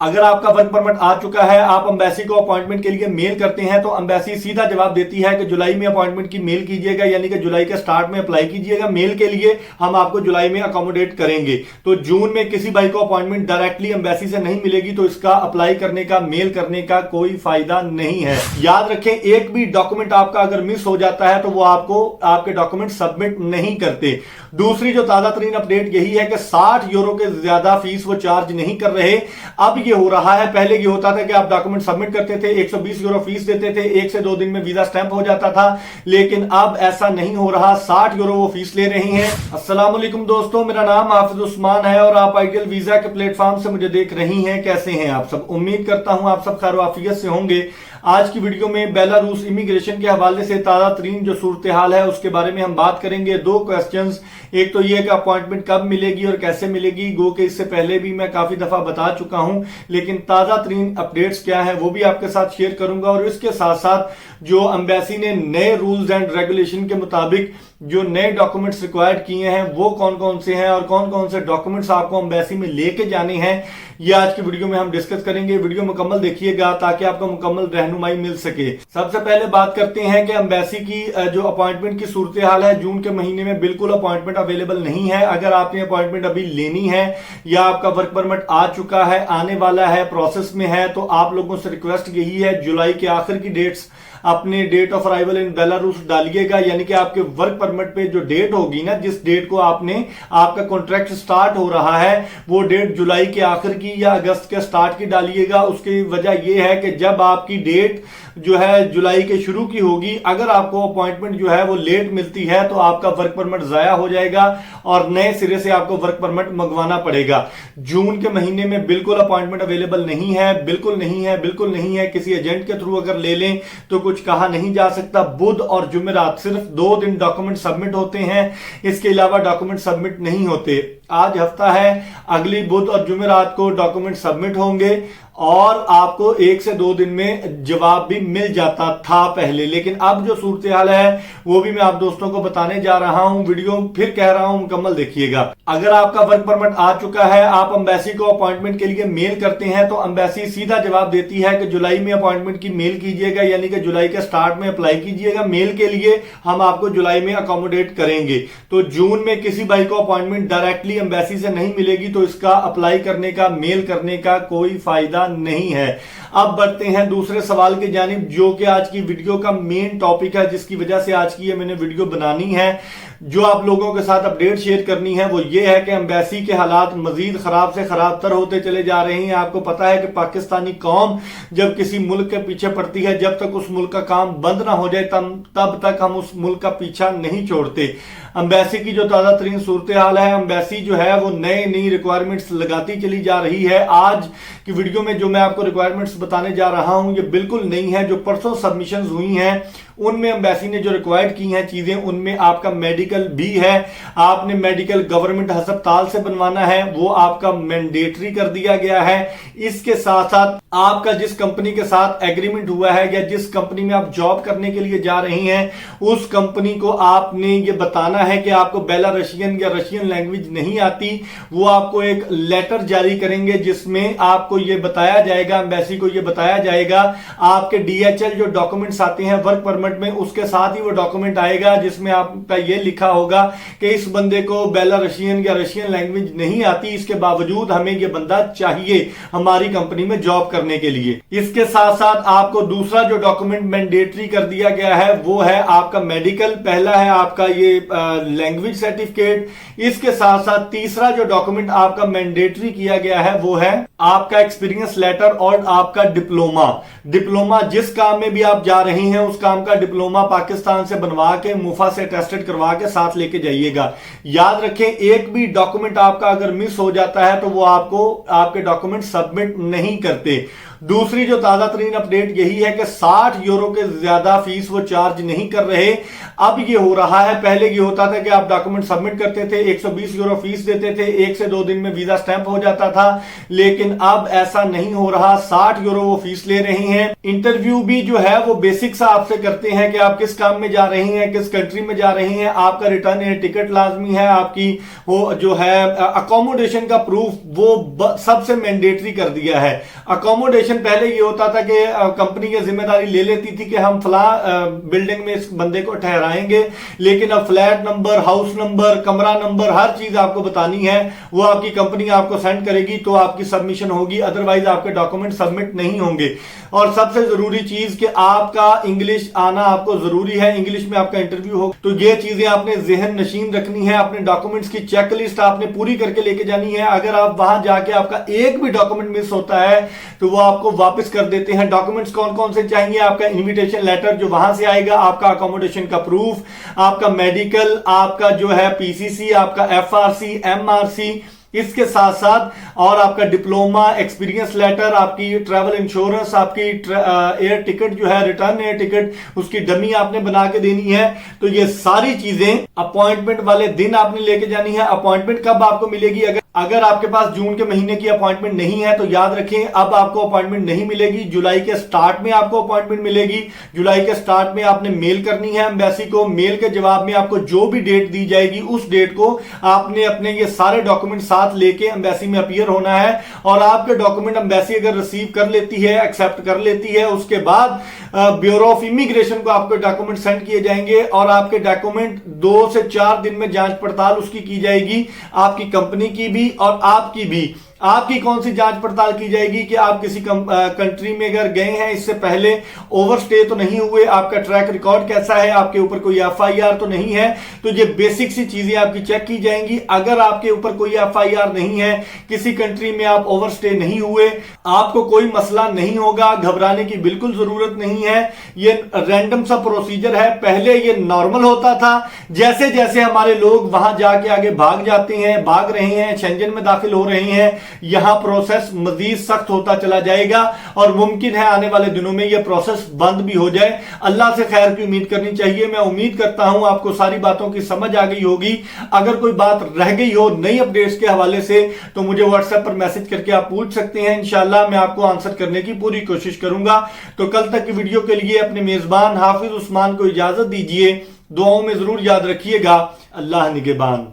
अगर आपका work permit आ चुका है, आप एम्बेसी को अपॉइंटमेंट के लिए मेल करते हैं तो एम्बेसी सीधा जवाब देती है कि जुलाई में अपॉइंटमेंट की मेल कीजिएगा, यानी कि जुलाई के स्टार्ट में अप्लाई कीजिएगा मेल के लिए, हम आपको जुलाई में अकोमोडेट करेंगे। तो जून में किसी भाई को अपॉइंटमेंट डायरेक्टली एम्बेसी से नहीं मिलेगी तो इसका अप्लाई करने का, मेल करने का कोई फायदा नहीं है। याद रखें, एक भी डॉक्यूमेंट आपका अगर मिस हो जाता है तो वो आपको आपके डॉक्यूमेंट सबमिट नहीं करते। दूसरी जो ताजा तरीन अपडेट यही है कि 60 यूरो के ज्यादा फीस वो चार्ज नहीं कर रहे। अब ये हो रहा है, पहले ये होता था कि आप डॉक्यूमेंट सबमिट करते थे, 120 यूरो फीस देते थे, 1 से 2 दिन में वीजा स्टैंप हो जाता था, लेकिन अब ऐसा नहीं हो रहा, 60 यूरो वो फीस ले रही हैं। अस्सलाम वालेकुम दोस्तों, मेरा नाम हाफिज उस्मान है और आप आइडियल वीजा के प्लेटफॉर्म से मुझे देख रही हैं। कैसे हैं आप सब? उम्मीद करता हूं आप सब खैर आफियत से होंगे। आज की वीडियो में बेलारूस इमिग्रेशन के हवाले से ताजा तरीन जो सूरत हाल है उसके बारे में हम बात करेंगे। 2 क्वेश्चंस, एक तो ये कि अपॉइंटमेंट कब मिलेगी और कैसे मिलेगी, गो के इससे पहले भी मैं काफी दफा बता चुका हूं, लेकिन ताजा तरीन अपडेट्स क्या है वो भी आपके साथ शेयर करूंगा। और इसके साथ साथ जो एम्बेसी ने नए रूल्स एंड रेगुलेशन के मुताबिक जो नए डॉक्यूमेंट्स रिक्वायर्ड किए हैं वो कौन कौन से हैं और कौन कौन से डॉक्यूमेंट्स आपको एम्बेसी में लेके जाने हैं, ये आज की वीडियो में हम डिस्कस करेंगे। वीडियो मुकम्मल देखिएगा ताकि आपको मुकम्मल रहनुमाई मिल सके। सबसे पहले बात करते हैं कि एम्बेसी की जो अपॉइंटमेंट की सूरत हाल है। जून के महीने में बिल्कुल अपॉइंटमेंट अवेलेबल नहीं है। अगर आपने अपॉइंटमेंट अभी लेनी है या आपका वर्क परमिट आ चुका है, आने वाला है, प्रोसेस में है, तो आप लोगों से रिक्वेस्ट यही है, जुलाई के आखिर की डेट्स अपने date of arrival in Belarus डालिएगा, यानी कि आपके वर्क परमिट पे जो डेट होगी ना, जिस डेट को आपका कॉन्ट्रैक्ट स्टार्ट हो रहा है, वो डेट जुलाई के आखिर की या अगस्त के स्टार्ट की डालिएगा। उसकी वजह यह है कि जब आपकी डेट जो है जुलाई के शुरू की होगी, अगर आपको अपॉइंटमेंट जो है वो लेट मिलती है तो आपका वर्क परमिट जाया हो जाएगा और नए सिरे से आपको वर्क परमिट मंगवाना पड़ेगा। जून के महीने में बिल्कुल अपॉइंटमेंट अवेलेबल नहीं है, बिल्कुल नहीं है, बिल्कुल नहीं है। किसी एजेंट के थ्रू अगर ले लें तो कुछ कहा नहीं जा सकता। बुध और जुमेरात सिर्फ 2 दिन डॉक्यूमेंट सबमिट होते हैं, इसके अलावा डॉक्यूमेंट सबमिट नहीं होते। आज हफ्ता है, अगली बुध और जुमेरात को डॉक्यूमेंट सबमिट होंगे और आपको 1 से 2 दिन में जवाब भी मिल जाता था पहले। लेकिन अब जो सूरत हाल है वो भी मैं आप दोस्तों को बताने जा रहा हूं। वीडियो फिर कह रहा हूं, मुकम्मल देखिएगा। अगर आपका वर्क परमिट आ चुका है, आप एम्बेसी को अपॉइंटमेंट के लिए मेल करते हैं तो एम्बेसी सीधा जवाब देती है कि जुलाई में अपॉइंटमेंट की मेल कीजिएगा, यानी कि जुलाई के स्टार्ट में अप्लाई कीजिएगा मेल के लिए, हम आपको जुलाई में अकोमोडेट करेंगे। तो जून में किसी भाई को अपॉइंटमेंट डायरेक्टली एम्बेसी से नहीं मिलेगी तो इसका अप्लाई करने का, मेल करने का कोई फायदा नहीं है। अब बढ़ते हैं दूसरे सवाल की जानिब, जो कि आज की वीडियो का मेन टॉपिक है, जिसकी वजह से आज की ये मैंने वीडियो बनानी है। जो आप लोगों के साथ अपडेट शेयर करनी है वो ये है कि एम्बेसी के हालात मजीद खराब से खराब तर होते चले जा रहे हैं। आपको पता है कि पाकिस्तानी कौम जब किसी मुल्क के पीछे पड़ती है, जब तक उस मुल्क का काम बंद ना हो जाए तब तक हम उस मुल्क का पीछा नहीं छोड़ते। एम्बेसी की जो ताजा तरीन सूरत हाल है, एम्बेसी जो है वो नई रिक्वायरमेंट्स लगाती चली जा रही है। आज की वीडियो में जो मैं आपको रिक्वायरमेंट्स बताने जा रहा हूं ये बिल्कुल नई है। जो परसों सबमिशन हुई हैं उनमें एम्बेसी ने जो रिक्वायर्ड की हैं चीजें, उनमें आपका मेडिकल भी है। आपने मेडिकल गवर्नमेंट अस्पताल से बनवाना है, वो आपका मैंडेटरी कर दिया गया है। इसके साथ साथ आपका जिस कंपनी के साथ एग्रीमेंट हुआ है या जिस कंपनी में आप जॉब करने के लिए जा रही हैं, उस कंपनी को आपने ये बताना है कि आपको बेलारूसियन या रशियन लैंग्वेज नहीं आती। वो आपको एक लेटर जारी करेंगे जिसमें आपको ये बताया जाएगा, एम्बेसी को ये बताया जाएगा, आपके DHL जो डॉक्यूमेंट्स आते हैं वर्क परमिट में, उसके साथ ही वो डॉक्यूमेंट आएगा जिसमें आपका ये लिखा होगा कि इस बंदे को बेलारूसियन या रशियन लैंग्वेज नहीं आती, इसके बावजूद हमें ये बंदा चाहिए हमारी कंपनी में जॉब करने के लिए। इसके साथ साथ आपको दूसरा जो डॉक्यूमेंट मैंडेटरी कर दिया गया है वो है आपका मेडिकल। पहला है आपका ये लैंग्वेज सर्टिफिकेट। इसके साथ साथ तीसरा जो डॉक्यूमेंट आपका मैंडेटरी किया गया है वो है आपका एक्सपीरियंस लेटर और आपका डिप्लोमा। जिस काम में भी आप जा रहे हैं उस काम का डिप्लोमा पाकिस्तान से बनवा के, मुफा से टेस्टेड करवा के साथ लेके जाइएगा। याद रखें, एक भी डॉक्यूमेंट आपका अगर मिस हो जाता है तो वो आपको आपके डॉक्यूमेंट सबमिट नहीं करते। दूसरी जो ताजा तरीन अपडेट यही है कि 60 यूरो के ज्यादा फीस वो चार्ज नहीं कर रहे। अब ये हो रहा है, पहले ये होता था कि आप डॉक्यूमेंट सबमिट करते थे, 120 यूरो फीस देते थे, 1 से 2 दिन में वीजा स्टैंप हो जाता था, लेकिन अब ऐसा नहीं हो रहा। 60 यूरो वो फीस ले रहे हैं। इंटरव्यू भी जो है वो बेसिक सा आपसे करते हैं कि आप किस काम में जा रही हैं, किस कंट्री में जा रही हैं, आपका रिटर्न एयर टिकट लाजमी है, आपकी वो जो है अकोमोडेशन का प्रूफ वो सबसे मैंडेटरी कर दिया है। अकोमोडेशन पहले ये होता था कि कंपनी की जिम्मेदारी ले लेती थी कि हम फला बिल्डिंग में इस बंदे को ठहराएंगे, लेकिन अब फ्लैट नंबर, हाउस नंबर, कमरा नंबर, हर चीज आपको बतानी है। वो आपकी कंपनी आपको सेंड करेगी तो आपकी सबमिशन होगी, अदरवाइज आपके डॉक्यूमेंट सबमिट नहीं होंगे। और सबसे जरूरी चीज कि आपका इंग्लिश आना आपको जरूरी है, इंग्लिश में आपका इंटरव्यू हो, तो ये चीजें आपने जहन नशीन रखनी है। अपने डॉक्यूमेंट्स की चेकलिस्ट आपने पूरी करके लेके जानी है। अगर आप वहां जाके आपका एक भी डॉक्यूमेंट मिस होता है तो वो आपको वापस कर देते हैं। डॉक्यूमेंट्स कौन कौन से चाहिए? आपका इन्विटेशन लेटर जो वहां से आएगा, आपका अकोमोडेशन का प्रूफ, आपका मेडिकल, आपका जो है पीसीसी, आपका एफआरसी, एमआरसी, इसके साथ साथ और आपका डिप्लोमा, एक्सपीरियंस लेटर, आपकी ट्रैवल इंश्योरेंस, आपकी एयर टिकट जो है, रिटर्न एयर टिकट, उसकी डमी आपने बना के देनी है। तो ये सारी चीजें अपॉइंटमेंट वाले दिन आपने लेके जानी है। अपॉइंटमेंट कब आपको मिलेगी? अगर आपके पास जून के महीने की अपॉइंटमेंट नहीं है तो याद रखें अब आपको अपॉइंटमेंट नहीं मिलेगी, जुलाई के स्टार्ट में आपको अपॉइंटमेंट मिलेगी। जुलाई के स्टार्ट में आपने मेल करनी है एम्बेसी को। मेल के जवाब में आपको जो भी डेट दी जाएगी उस डेट को आपने अपने ये सारे डॉक्यूमेंट साथ लेके एम्बेसी में अपीयर होना है। और आपके डॉक्यूमेंट एम्बेसी अगर रिसीव कर लेती है, एक्सेप्ट कर लेती है, उसके बाद ब्यूरो ऑफ इमिग्रेशन को आपके डॉक्यूमेंट सेंड किए जाएंगे और आपके डॉक्यूमेंट 2 से 4 दिन में जांच पड़ताल उसकी की जाएगी, आपकी कंपनी की भी और आपकी भी। आपकी कौन सी जांच पड़ताल की जाएगी कि आप किसी कंट्री में अगर गए हैं इससे पहले, ओवरस्टे तो नहीं हुए, आपका ट्रैक रिकॉर्ड कैसा है, आपके ऊपर कोई एफआईआर तो नहीं है। तो ये बेसिक सी चीजें आपकी चेक की जाएंगी। अगर आपके ऊपर कोई एफआईआर नहीं है, किसी कंट्री में आप ओवरस्टे नहीं हुए, आपको कोई मसला नहीं होगा, घबराने की बिल्कुल जरूरत नहीं है। ये रैंडम सा प्रोसीजर है। पहले ये नॉर्मल होता था, जैसे जैसे हमारे लोग वहां जाके आगे भाग जाते हैं, भाग रहे हैं, शेंजन में दाखिल हो रहे हैं, यहां प्रोसेस मजीद सख्त होता चला जाएगा और मुमकिन है आने वाले दिनों में यह प्रोसेस बंद भी हो जाए। अल्लाह से खैर की उम्मीद करनी चाहिए। मैं उम्मीद करता हूं आपको सारी बातों की समझ आ गई होगी। अगर कोई बात रह गई हो नई अपडेट्स के हवाले से तो मुझे व्हाट्सएप पर मैसेज करके आप पूछ सकते हैं। इंशाल्लाह मैं आपको आंसर करने की पूरी कोशिश करूंगा। तो कल तक की वीडियो के लिए अपने मेजबान हाफिज उस्मान को इजाजत दीजिए। दुआओं में जरूर याद रखिएगा। अल्लाह निगहबान।